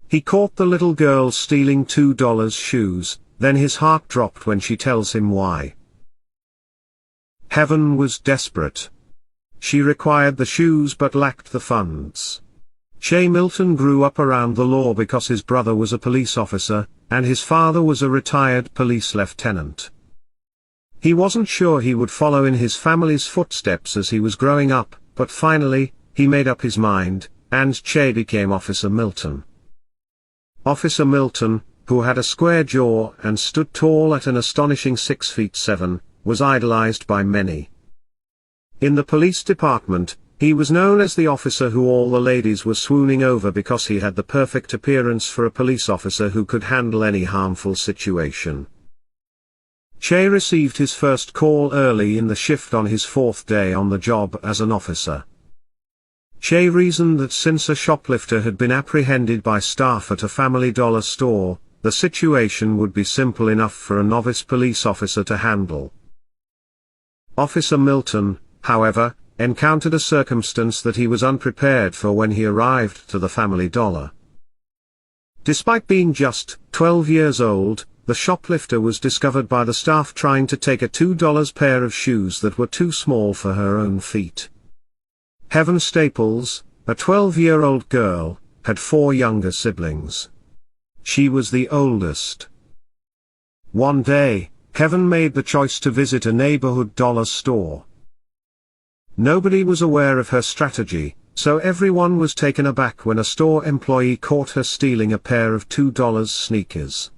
He caught the little girl stealing $2 shoes, then his heart dropped when she tells him why. Heaven was desperate. She required the shoes but lacked the funds. Shay Milton grew up around the law because his brother was a police officer, and his father was a retired police lieutenant. He wasn't sure he would follow in his family's footsteps as he was growing up, but finally, he made up his mind, and Shay became Officer Milton. Officer Milton, who had a square jaw and stood tall at an astonishing 6'7", was idolized by many. In the police department, he was known as the officer who all the ladies were swooning over because he had the perfect appearance for a police officer who could handle any harmful situation. Shay received his first call early in the shift on his 4th day on the job as an officer. Shay reasoned that since a shoplifter had been apprehended by staff at a Family Dollar store, the situation would be simple enough for a novice police officer to handle. Officer Milton, however, encountered a circumstance that he was unprepared for when he arrived to the Family Dollar. Despite being just 12 years old, the shoplifter was discovered by the staff trying to take a $2 pair of shoes that were too small for her own feet. Heaven Staples, a 12-year-old girl, had 4 younger siblings. She was the oldest. One day, Heaven made the choice to visit a neighborhood dollar store. Nobody was aware of her strategy, so everyone was taken aback when a store employee caught her stealing a pair of $2 sneakers.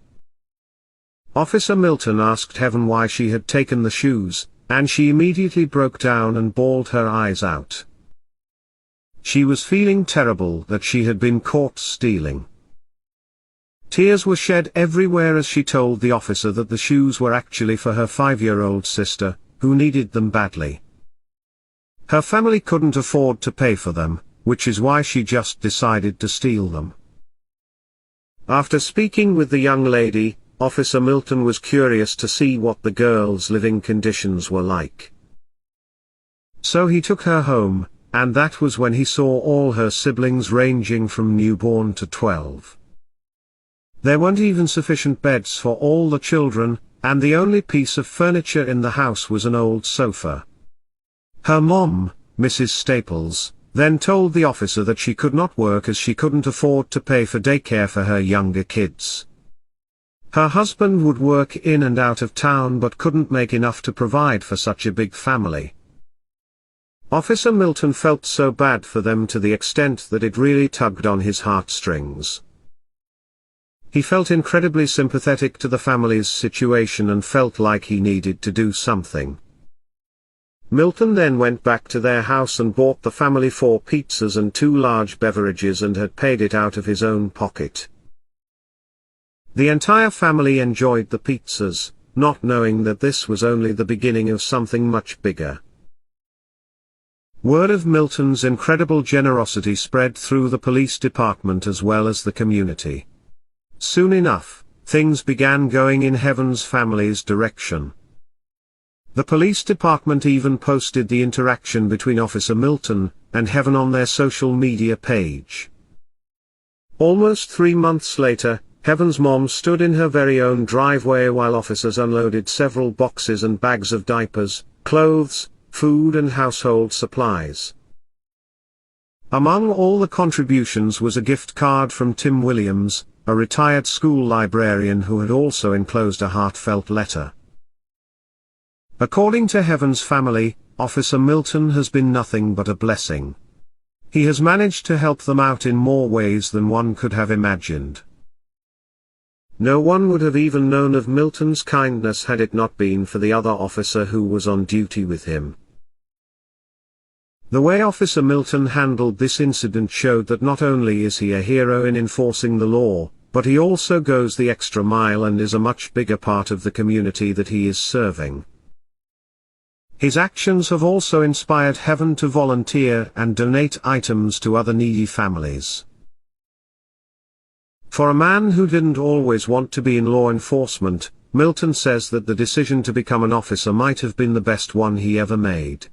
Officer Milton asked Heaven why she had taken the shoes, and she immediately broke down and bawled her eyes out. She was feeling terrible that she had been caught stealing. Tears were shed everywhere as she told the officer that the shoes were actually for her 5-year-old sister, who needed them badly. Her family couldn't afford to pay for them, which is why she just decided to steal them. After speaking with the young lady, Officer Milton was curious to see what the girl's living conditions were like. So he took her home, and that was when he saw all her siblings ranging from newborn to 12. There weren't even sufficient beds for all the children, and the only piece of furniture in the house was an old sofa. Her mom, Mrs. Staples, then told the officer that she could not work as she couldn't afford to pay for daycare for her younger kids. Her husband would work in and out of town but couldn't make enough to provide for such a big family. Officer Milton felt so bad for them to the extent that it really tugged on his heartstrings. He felt incredibly sympathetic to the family's situation and felt like he needed to do something. Milton then went back to their house and bought the family 4 pizzas and 2 large beverages and had paid it out of his own pocket. The entire family enjoyed the pizzas, not knowing that this was only the beginning of something much bigger. Word of Milton's incredible generosity spread through the police department as well as the community. Soon enough, things began going in Heaven's family's direction. The police department even posted the interaction between Officer Milton and Heaven on their social media page. Almost 3 months later, Heaven's mom stood in her very own driveway while officers unloaded several boxes and bags of diapers, clothes, food and household supplies. Among all the contributions was a gift card from Tim Williams, a retired school librarian who had also enclosed a heartfelt letter. According to Heaven's family, Officer Milton has been nothing but a blessing. He has managed to help them out in more ways than one could have imagined. No one would have even known of Milton's kindness had it not been for the other officer who was on duty with him. The way Officer Milton handled this incident showed that not only is he a hero in enforcing the law, but he also goes the extra mile and is a much bigger part of the community that he is serving. His actions have also inspired Heaven to volunteer and donate items to other needy families. For a man who didn't always want to be in law enforcement, Milton says that the decision to become an officer might have been the best one he ever made.